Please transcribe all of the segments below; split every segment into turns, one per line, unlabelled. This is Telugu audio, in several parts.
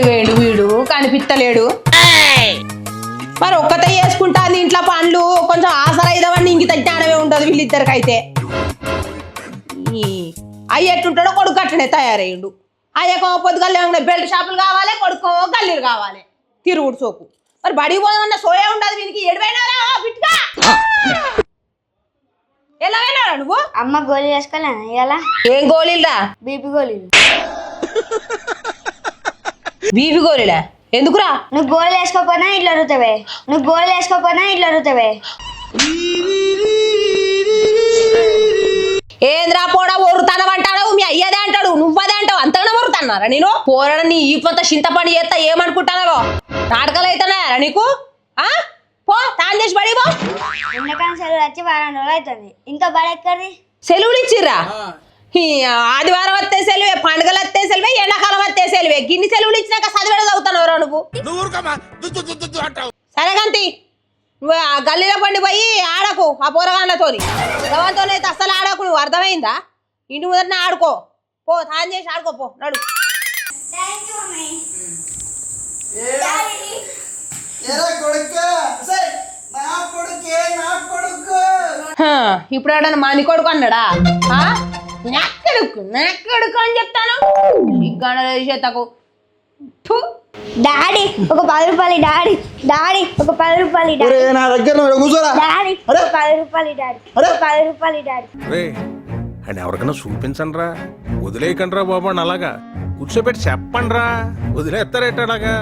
ఏడు వీడు కనిపిస్తలేడు. మరి ఒక్కతే చేసుకుంటాంది ఇంట్లో పనులు, కొంచెం ఆసరా ఇదవన్నీ ఇంక జ్ఞానమే ఉండదు వీళ్ళిద్దరికైతే. అయ్య ఎట్టుంటాడో కొడుకు అట్లనే తయారయ్యిండు. అయ్యకో పొద్దుగల్లే బెల్ట్ షాపులు కావాలి, కొడుకో గల్లీలు కావాలి, తిరుగుడు సోకు. మరి బడికి పోదామన్న సోయే ఉండదు వీనికి. ఎడిపోయినారా బిట్గా? ఎలా పోయినారా నువ్వు?
అమ్మ గోళీ వేసుకోలే ఇలా.
ఏం గోళీలరా?
బీపీ గోళీలు.
బీపీ గోళీలా? ఎందుకురా?
నువ్వు గోళీలు వేసుకోపోయినా ఇట్లా అడుగుతావే, నువ్వు గోళీలు వేసుకోపోయినా ఇట్లా అడుగుతావే.
ఏంద్రా పోడా ఒరుతానవంటాడు, మీ అయ్యదే అంటాడు, నువ్వదే అంటావు. అంతగానే ఒరుతన్నారా నేను? పోరడని ఈ పొంత చింతపండు చేస్తా ఏమనుకుంటానో నాటకాలు అవుతున్నాయారా నీకు? పో తాను చేసి బడి పో.
ఎండాకాలం సెలవులు వచ్చి వారం రోజులు అవుతుంది, ఇంకా బడి ఎక్కడిది?
సెలవులు ఇచ్చిర్రా? ఆదివారం వస్తే సెలవే, పండుగలు వస్తే సెలవే, ఎండాకాలం వస్తే సెలవే. గిన్ని సెలవులు ఇచ్చినాక చదివేడ చదువుతానవరా నువ్వు? సరే గంతి, నువ్వు ఆ గల్లీలో పండి పోయి ఆడకు ఆ పోరగాళ్ళతోని. గవంతోనైతే అస్సలు ఆడకు, నువ్వు అర్థమైందా? ఇంటి ముందరనే ఆడుకో. పో తాను చేసి ఆడుకోపో, నడు. ఇప్పుడు ఎవడన్నా మంది కొడుకు అన్నాడా? నెక్కడుకు అని చెప్తాను. చేతకు
డాడీ ఒక 10 రూపాయలు, డాడీ డాడీ ఒక 10 రూపాయలు, డాడీ
నా దగ్గర
డాడీ ఒక 10 రూపాయలు, డాడీ ఒక 10 రూపాయలు, డాడీ.
అని ఎవరికైనా చూపించండి రా, వదిలేయకండి రా బాబు అని. అలాగా కూర్చోబెట్టి చెప్పండి రా, వదిలేస్తారేటలాగా?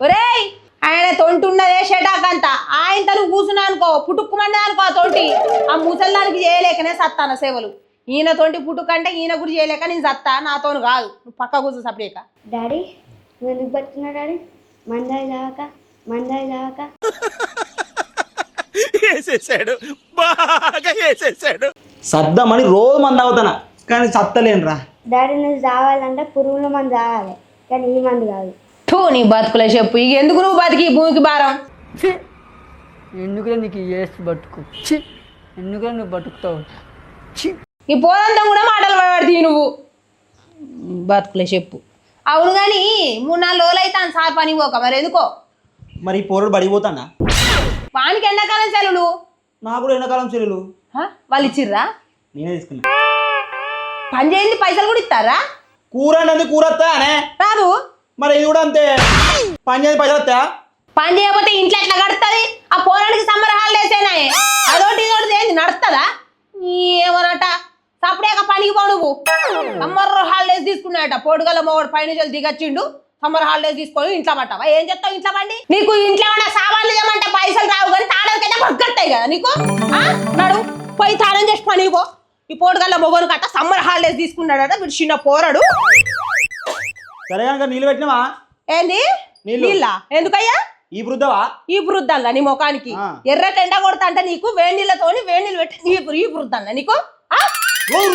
ఒరేయ్ ఆయన తొంటి ఉన్నదే షటాకంతా, ఆయన నువ్వు కూర్చున్నా అనుకో పుట్టుక్కుమన్నా అనుకో ఆ తొంటి. ఆ ముసల్దానికి చేయలేకనే సత్తాన సేవలు. ఈయన తొంటి పుట్టుకంటే ఈయన గురి చేయలేక నేను సత్తా, నాతోను కాదు. నువ్వు పక్క కూర్చో సపరేక.
డాడీ నువ్వు ఎందుకు పడుతున్నా డాడీ? మందాయి చావక, మందాయి చావక.
వేసేసాడు, బాగా వేసేసాడు.
సద్దామని రోజు మంది అవుతానా, కానీ సత్తలేనురా.
డాడీ నువ్వు చావాలంటే పురుగుల మందు చావాలి, కానీ ఈ మందు కాదు.
నీ బతుకులే చెప్పు. ఇక ఎందుకు నువ్వు బతికి భూమికి భారం?
ఎందుకులే నీకు ఏసి బతుకు, ఎందుకులే నువ్వు బతుకుతావు.
ఈ పోదంతా కూడా మాటలు పడతాయి నువ్వు. బతుకులే చెప్పు. అవును కానీ 3-4 రోజులు అయితే అని సార్ పని పోక, మరి ఎందుకో?
మరి పోరడు బడిపోతానా?
వానికి ఎండాకాలం సెలవులు,
నాకు కూడా ఎండాకాలం సెలవులు.
వాళ్ళు ఇచ్చిర్రా?
నేనే తీసుకున్నా.
పని చేయండి పైసలు కూడా ఇస్తారా?
కూర అండి, కూర వస్తా అనే
రాదు.
మరి ఇది కూడా అంతే, పని చేసి పైసలు వస్తా.
పని చేయకపోతే ఇంట్లో ఎట్లా గడుస్తుంది? ఆ పోరానికి సమ్మర్ హాలిడేస్ అయినాయి, అదొకటి ఇదొకటి ఏంది నడుస్తుందా? ఏమనట సపరేక పనికి పో నువ్వు. Summer holidays తీసుకున్నాయట. పోటుగల మొగడు పైన దిగచ్చిండు, సమ్మర్ హాలిడేస్ తీసుకొని ఇంట్లో పట్టావా? ఏం చెప్తావు ఇంట్లో పండి? నీకు ఇంట్లో ఏమన్నా సామాన్లు ఏమంటే పైసలు రావు కానీ తాళాలకైతే పగ్గట్టాయి కదా నీకు. నడు పోయి తాళం చేసి పనికి పో. ఈ పోటుగల్ల మొగడు కట్ట సమ్మర్ హాలిడేస్ తీసుకున్నాడట వీడు చిన్న పోరడు.
సరే కనుక నీళ్ళు పెట్టినవా?
ఏంది నీళ్ళ? ఎందుకయ్యా?
ఈ వృద్ధవా?
ఈ వృద్ధల్లా నీ ముఖానికి ఎర్రటి ఎండ కొడతా అంటే నీకు వేడి నీళ్ళతోని వేడి నీళ్ళు పెట్టి ఈ వృద్ధల్లా నీకు? రోజు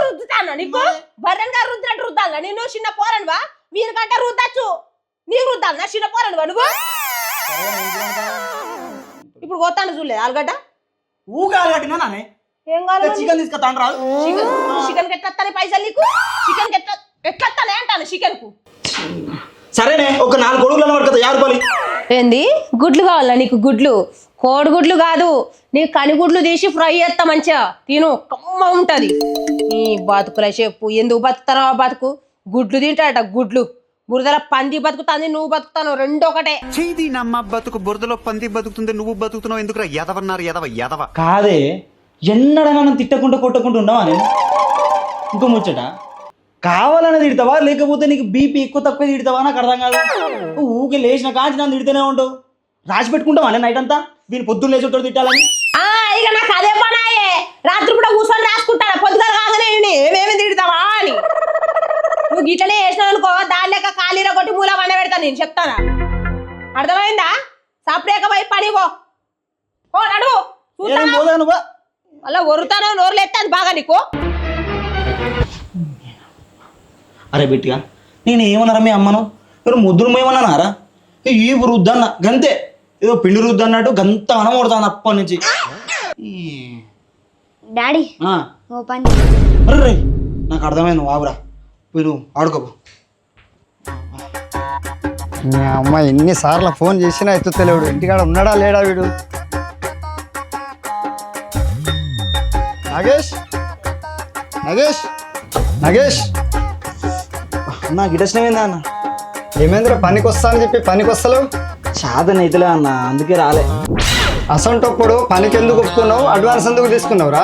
రుద్దుతాను నీకు? బర్రెన్ గారు రుద్దినట్టు రుద్దాలా? నేను చిన్న పోరనువా? వీరికంటే రుద్దచ్చు, నీకు రుద్దాలనా? చిన్న పోరనువా నువ్వు? ఇప్పుడు పోతాను చూడలేదు ఆలుగడ్డ
ఊగా ఆలుగడ్డినా?
ఏం కావాలి?
చికెన్ తీసుకొస్తాను రా.
చికెన్ కి ఎట్లా పైసలు నీకు? చికెన్ కి ఎట్లా అంటాను చికెన్ కు?
సరేనే ఒక 4 కొడుకులను పడుతుంది 50 రూపాయలు.
ఏంది గుడ్లు కావాలా నీకు? గుడ్లు కోడిగుడ్లు కాదు, నీకు కనిగుడ్లు తీసి ఫ్రై చేస్తా మంచిగా తిను, కమ్మ ఉంటది. నీ బతుకుల చెప్పు ఎందుకు బతుకుతానో బతుకు. గుడ్లు తింటాడట గుడ్లు. బురదల పంది బతుకుతాంది, నువ్వు బతుకుతాను, రెండు ఒకటే.
చేది నమ్మ బతుకు బురదలో పంది బతుకుతుంది, నువ్వు బతుకుతున్నావు ఎందుకురా? ఎదవన్నారు ఎదవ
కాదే, ఎన్నడన్నా తిట్టకుండా కొట్టకుండా ఉన్నావా? నేను ఇంకో ముచ్చట, కావాలని తిడతావా లేకపోతే నీకు బీపీ ఎక్కువ తక్కువ తిడతావా? నాకు అర్థం కాదు. నువ్వు ఊకే లేచిన కాంచి నన్ను తిడితేనే ఉంటావు. రాసి పెట్టుకుంటావా నైట్ అంతా వీళ్ళు పొద్దున్న లేచి తిట్టాలని?
ఇక నాకు అదే పనాయే, రాత్రి కూడా కూర్చొని రాసుకుంటాను పొద్దుగా కాగానే ఏమేమి తిడతావా అని. నువ్వు గిట్లనే వేసినావు అనుకో, దాని లెక్క ఖాళీలో కొట్టి మూల పండ పెడతాను నేను, చెప్తానా? అర్థమైందా? సపరేక పోయి పని పో నడు. అలా ఒరుతానో నోరు లేస్తాను బాగా నీకు.
అరే బిట్టిగా నేను ఏమన్నారా మీ అమ్మను? ఎవరు ముద్దులు ఏమన్నారా? ఈ వృద్ధన్న గంతే, ఏదో పిండి వృద్ధి అన్నట్టు గంత అనం కొడతాను అప్పటి నుంచి.
డాడీ
అరే నాకు అర్థమైంది వాగురా. మీరు ఆడుకోబో.
మీ అమ్మ ఎన్నిసార్లు ఫోన్ చేసినా ఎత్తుతలేడు. ఇంటికాడ ఉన్నాడా లేడా వీడు? నాగేష్ నాగేష్ నాగేష్
అన్న గిటచ్చినవేందా అన్న?
ఏమేంద్ర పనికి వస్తా అని చెప్పి పనికి వస్తలేవు?
చాదన అయితలే అన్న, అందుకే రాలే.
అసంటప్పుడు పనికి ఎందుకు ఒప్పుకున్నావు? అడ్వాన్స్ ఎందుకు తీసుకున్నావురా?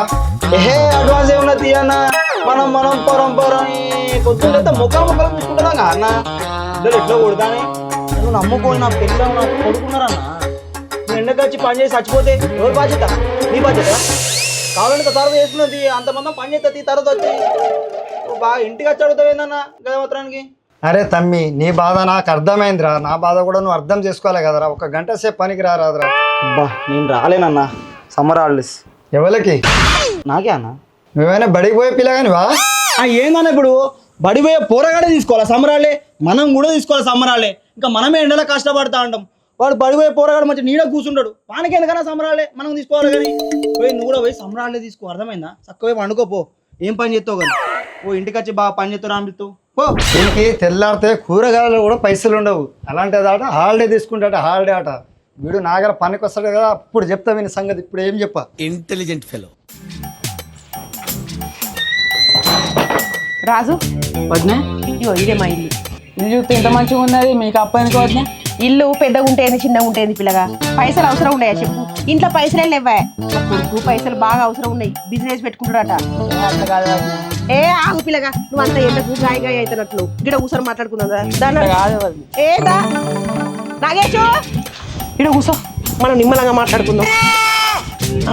ఏహే అడ్వాన్స్ ఏమన్నా తీయన్న, మనం మనం పొరం పొద్దున్న ముఖం తీసుకుంటున్నాం అన్న. ఇద్దరు ఎట్లా కొడతానే నువ్వు నమ్ముకోని నా పెళ్ళి నా కొడుకున్నారన్న. నువ్వు ఎండకు వచ్చి పని చేసి చచ్చిపోతే ఎవరు బాధ్యత? నీ బాధ్యత. కావాలంటే తర్వాత చేసుకున్నది అంతమంది పని చేస్తుంది. తర్వాత వచ్చి నువ్వు బాగా ఇంటికి వచ్చి అడుగుతావు ఏందన్న గదమాత్రానికి?
అరే తమ్మి, నీ బాధ నాకు అర్థమైందిరా. నా బాధ కూడా నువ్వు అర్థం చేసుకోవాలి కదరా. ఒక గంట సేపు పనికి రారాదురా.
అబ్బా నేను రాలేనన్నా, సమ్మర్ హాలిడేస్.
ఎవరికి?
నాకే అన్న.
నువ్వేమైనా బడికి పోయే పిల్లగానివా?
ఏందన్న ఇప్పుడు బడిపోయే పోరగాడే తీసుకోవాలి సమ్మరాళ్ళే, మనం కూడా తీసుకోవాలి సమ్మరాళ్ళే. ఇంకా మనమే ఎండలో కష్టపడతా ఉంటాం. వాడు బడిపోయే పోరగాడు మంచి నీడ కూర్చుంటాడు. వానికి ఎందుకన్నా సమ్మరాళ్ళే మనం తీసుకోవాలి. కానీ పోయి నువ్వు కూడా పోయి సమ్మరాళ్ళే తీసుకో, అర్థమైందా? చక్కగా వండుకోపో, ఏం పని చేస్తావు కానీ ఓ ఇంటికి వచ్చి బాగా పని చేస్తావు రామిస్తావు పో.
దీనికి తెల్లారితే కూరగాయలు కూడా పైసలు ఉండవు. అలాంటిది ఆట హాలిడే తీసుకుంటాట, హాలిడే ఆట. వీడు నాగర పనికి వస్తాడు కదా, అప్పుడు చెప్తా విని సంగతి. ఇప్పుడు ఏం చెప్పా?
Intelligent fellow.
రాజు
వదినే,
ఇగో ఇదే మా ఇల్లు.
ఇల్లు చూస్తే ఇంత మంచిగా ఉన్నది, మీకు అప్పనికి వదినే.
ఇల్లు పెద్దగా ఉంటేంది చిన్నగా ఉంటేంది పిల్లగా? పైసలు అవసరం ఉన్నాయా చెప్పు? ఇంట్లో పైసలే లేవా? కొడుకు పైసలు బాగా అవసరం ఉన్నాయి, బిజినెస్ పెట్టుకుంటాడట.
అట్లా కాదు వదినే.
ఏ ఆగు పిల్లగా, నువ్వు అంత ఎండకు గాయ గాయ అవుతున్నట్లు గిడ కూర్చొని మాట్లాడుకుందా? దాని
అట్లా కాదు వదినే.
ఏదా నాగేశు ఇడ కూర్చో, మనం నిమ్మలంగా మాట్లాడుకుందాం.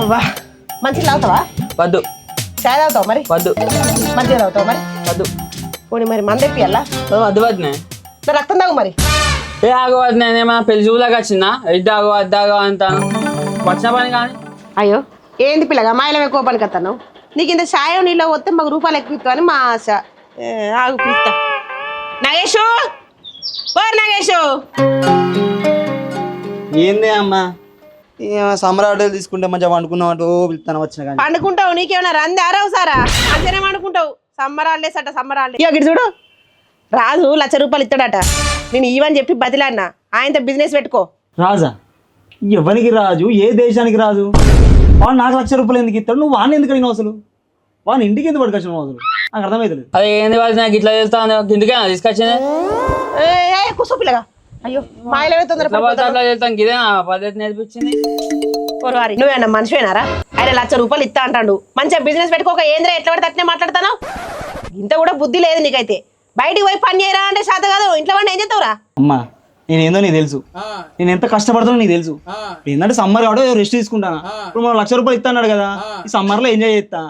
అవ్వా మంచిగా తాగుతావా?
వద్దు
చాయ్ తాగుతావు మరి?
వద్దు
మంచిగా తాగుతావు మరి?
వద్దు.
పోనీ మరి మందెప్పియాలా?
వద్దు వదినే.
రక్తం తాగు మరి.
ఏ ఆగో వదినే, ఏమన్నా పెళ్లి చూపులాగా వచ్చిందా? ఇద్దాగో అద్దాగో అంటాను. వచ్చిన పని కానీ.
అయ్యో ఏంది పిల్లగా మాయలం ఎక్కువ పనికి వస్తాను? నీకు ఇంత చాయో నీళ్ళు వస్తే మాకు రూపాయలు ఎక్కువ ఇస్తావని మా ఆశ. ఆగు పిలుస్తా. నాగేశు ఓర్ నాగేశు.
ఏందే అమ్మా, సమ్మర్ హాలిడేస్ తీసుకుంటే మంచిగా వండుకున్నాం అంటూ పిలుస్తాను వచ్చిన కానీ.
పండుకుంటావు, నీకేమన్నా రంది ఆరావు సారా? అంతేనే వండుకుంటావు. సమ్మర్ హాలిడేస్ అట, సమ్మర్ హాలిడేస్. ఇక చూడు, రాజు 1,00,000 రూపాయలు ఇస్తాడట. నేను ఇవని చెప్పి బదిలాడినా, ఆయనతో బిజినెస్ పెట్టుకో.
రాజా? ఎవరికి రాజు? ఏ దేశానికి రాజు? వాడు నాకు 1,00,000 రూపాయలు ఎందుకు ఇస్తాడు? నువ్వు వాడిని ఎందుకు అడిగినావు అసలు? వాడిని ఇంటికి ఎందుకు పట్టుకొచ్చినావు అసలు? నాకు అర్థమవుతుంది.
అది ఏంది వదినే, నాకు ఇట్లా చేస్తాను ఇందుకేనా తీసుకొచ్చింది?
కూర్చో పిల్లగా. అయ్యో మాయలమే తొందర
అట్లా చేస్తాను, ఇదేనా పద్ధతి నేర్పించింది?
వారి నువ్వేనా మనిషివేనారా? ఆయన 1,00,000 రూపాయలు ఇస్తా అంటాడు. మంచిగా బిజినెస్ పెట్టుకోక ఏంద్రా ఎట్లా పడితే అట్నే మాట్లాడతాను? ఇంత కూడా బుద్ధి లేదు నీకైతే. బయటికి పోయి పని చేయరా అంటే శాత కాదు, ఇంట్లో వాడిని ఏం చేస్తావురా?
అమ్మా నేనేందో నీకు తెలుసు, నేను ఎంత కష్టపడుతున్నా నీకు తెలుసు. ఏంటంటే సమ్మర్ కావడం రెస్ట్ తీసుకుంటాను. ఇప్పుడు మనం 1,00,000 రూపాయలు ఇస్తా అన్నాడు కదా, ఈ సమ్మర్ లో ఎంజాయ్ చేస్తా.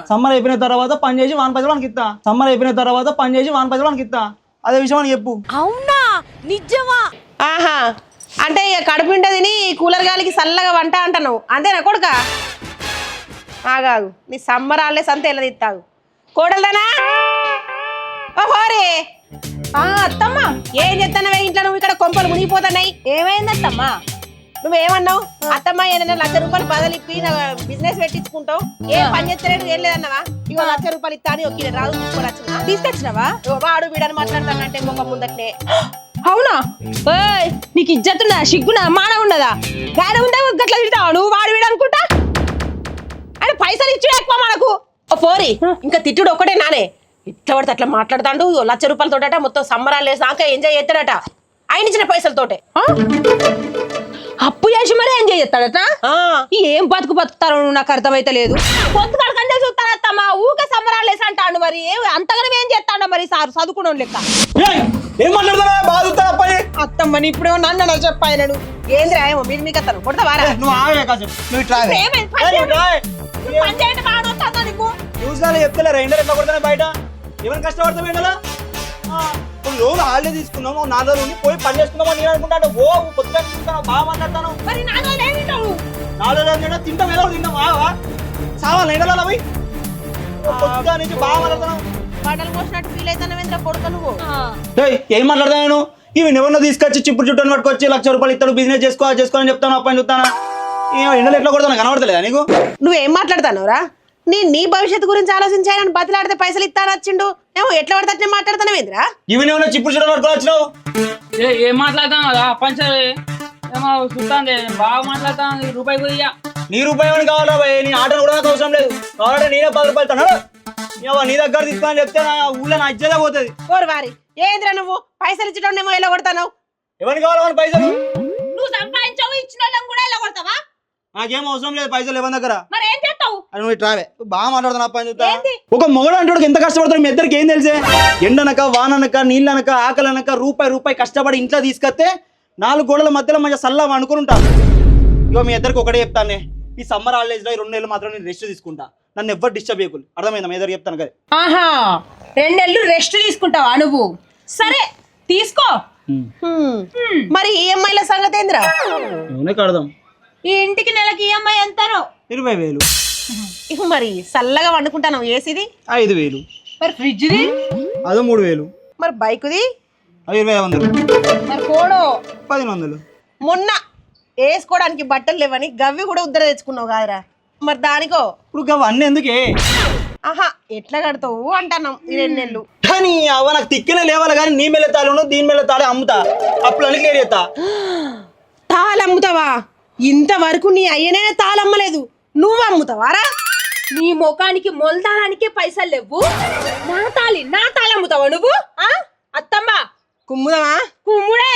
సమ్మర్ అయిపోయిన తర్వాత పని చేసి వాన్ పైసలు వానికి ఇస్తా. సమ్మర్ అయిపోయిన తర్వాత పని చేసి వాన్ పైసలు వానికి ఇస్తా. అదే విషయం అని చెప్పు.
అవునా నిజమా? ఆహా, అంటే ఇక కడుపుంటే తిని కూలర్ గాలికి చల్లగా వంట అంటాను అంతేనా కొడుక? ఆగాగు, నీ సమ్మర్ హాలిడేస్ అంతా ఎలా తిత్తాగు కోడలదానా? ఓ హోరే అత్తమ్మ, ఏం చెప్తానవే ఇంట్లో? నువ్వు ఇక్కడ కొంపలు మునిగిపోతున్నాయి. ఏమైందత్తమ్మా? నువ్వేమన్నావు? అత్తమ్మ ఏదైనా 1,00,000 రూపాయలు బదులు ఇప్పి బిజినెస్ పెట్టించుకుంటావు, ఏం పని చేస్తలేడు, ఏం లేదన్నావా? ఇగో 1,00,000 రూపాయలు ఇస్తా అని ఒక్కి రాదు తీసుకొచ్చినావా? వాడు వీడని మాట్లాడతానంటే ముఖం ముందట్నే. అవునా? నీకు ఇజ్జతున్నా, సిగ్గునా, మాన ఉన్నదా? గాడ ఉందా గట్లా తిడతావా నువ్వు? వాడు వీడు అనుకుంటా ఆయన పైసలు ఇచ్చి ఎక్కువ మనకు. ఓ పోరి, ఇంకా తిట్టుడు ఒక్కటే నానే. ఇట్లా పడితే అట్లా మాట్లాడతాడు. 1,00,000 రూపాయలతోట మొత్తం సమ్మరాలు వేసి నాక ఎంజాయ్ చేస్తాడట. ఆయన ఇచ్చిన పైసలతోటే అప్పు చేసి మరీ ఎంజాయ్ చేస్తాడట. ఏం బతుకుతారో నాకు అర్థమైతే లేదు. పొద్దు కడకంటే చూస్తానత్తమ్మా, ఊకే సమ్మరాలు వేసి అంటాడు. మరి అంతగానే ఏం చేస్తాడు మరి సార్ చదువుకోవడం లెక్క?
ఏం మాట్లాడతారా? బాధ
అత్తమ్మని ఇప్పుడేమో నన్ను చెప్పాయనడు. ఏంద్రా ఏమో మీరు మీకు అతను కొడతావారా?
నువ్వు ఆగే కాసేపు. నువ్వు ఇట్లా ఆగే. చెప్తలేరా ఎండలు ఎట్లా కొడతానే బయట? ఏమైనా కష్టపడతావు ఎండలో? కొన్ని రోజులు హాలిడే తీసుకున్నాము, 4 రోజులు ఉండి పోయి పని చేసుకున్నామని నేను అనుకుంటాను. ఓ పొద్దుగా బాగా మాట్లాడతాను. 4 రోజులు తింటాం, ఏదో తింటాం. సావాలి ఎండలో పోయి పొద్దుగా నుంచి బాగా మాట్లాడతాను.
బట్టలు పోసినట్టు ఫీల్ అవుతాను కొడుకు నువ్వు.
ఏం మాట్లాడతాను? ఇవి ఎవరినో తీసుకొచ్చి చిప్పుడు చుట్టూ పట్టుకొచ్చి 1,00,000 రూపాయలు ఇస్తాడు, బిజినెస్ చేసుకోవాలని చెప్తాను. అప్పని చూస్తానా? ఎండలు ఎట్లా కొడతాను కనబడతలేదా నీకు?
నువ్వేం మాట్లాడతాను రా? నీ భవిష్యత్తు గురించి ఆలోచించాలని బతిలాడితే పైసలు ఇస్తానొచ్చిండు ఏమో ఎట్లా పడితే అట్లే మాట్లాడుతున్నావేంద్రా
ఇవి ఏమన్నా చిప్పుడు చూడ పట్టుకొని వచ్చినావు
ఏం మాట్లాడతాను కదా పంచర్ ఏమో చూస్తాను బాగా మాట్లాడతాను రూపాయి పోయా
నీ రూపాయి ఏమని కావాలా భయ్ నీ ఆటను కూడా నాకు అవసరం లేదు కావాలంటే నేనే 10 రూపాయలు తన్నాడు నీ దగ్గర తీసుకొని చెప్తే నా ఊళ్ళో నా ఇచ్చేదే పోతుంది
ఓరు వారి ఏంద్రా నువ్వు పైసలు ఇచ్చటోనేమో ఎలా కొడతావు
ఎవరికి కావాలి పైసలు
నువ్వు సంపాదించావు ఇచ్చిన వాళ్ళని కూడా ఎలా కొడతావా
నాకేం అవసరం లేదు పైసలు ఎవరి దగ్గర
మరి ఏం చేస్తావు
అని నువ్వు ట్రావే బాగా మాట్లాడుతున్నా పని చూస్తా ఒక మొగడు అంటాడు ఎంత కష్టపడతాడు మీ ఇద్దరికి ఏం తెలిసే ఎండనక వాననక నీళ్ళనక ఆకలనక రూపాయి కష్టపడి ఇంట్లో తీసుకొస్తే 4 గోడల మధ్యలో మంచిగా సల్లా అనుకుని ఉంటాను ఇగో మీ ఇద్దరికి ఒకటే చెప్తానే ఈ సమ్మర్ హాలిడేస్ లో 2 నెలలు మాత్రం నేను రెస్ట్ తీసుకుంటా నన్ను ఎవ్వరు డిస్టర్బ్ చేయకూడదు అర్థమైందా మీ ఇద్దరు చెప్తాను కదా
ఆహా 2 నెలలు రెస్ట్ తీసుకుంటావా నువ్వు సరే తీసుకో మరి ఈఎంఐల సంగతి ఏందిరా
కడదాం
ఈ ఇంటికి నెలకి ఈఎంఐ ఎంతనో
20,000
మరి చల్లగా వండుకుంటాను ఏసీది
5,000
మరి ఫ్రిడ్జ్ది
అదో 3,000
మరి బైకుది
2,500
మరి కోడో
1,100
మొన్న వేసుకోవడానికి బట్టలు లేవని గవ్వి కూడా ఉద్దర తెచ్చుకున్నావు కాదురా మరి దానికో
ఇప్పుడు అవన్నీ ఎందుకే
ఆహా ఎట్లా కడతావు అంటున్నాం ఈ 2 నెలలు
కానీ అవ నాకు తిక్కనే లేవాలి కానీ నీ మెల్ల తాళను దీని మెల్ల తాళే అమ్ముతా అప్పుడు అని క్లియర్ చేస్తా
తాళమ్ముతావా ఇంతవరకు నీ అయ్యనే తాళమ్మలేదు నువ్వు అమ్ముతావారా నీ ముఖానికి మొలదానానికే పైసలు లేవు నా తాళి అమ్ముతావా నువ్వు అత్తమ్మ కుమ్ముదమా కుమ్ముడే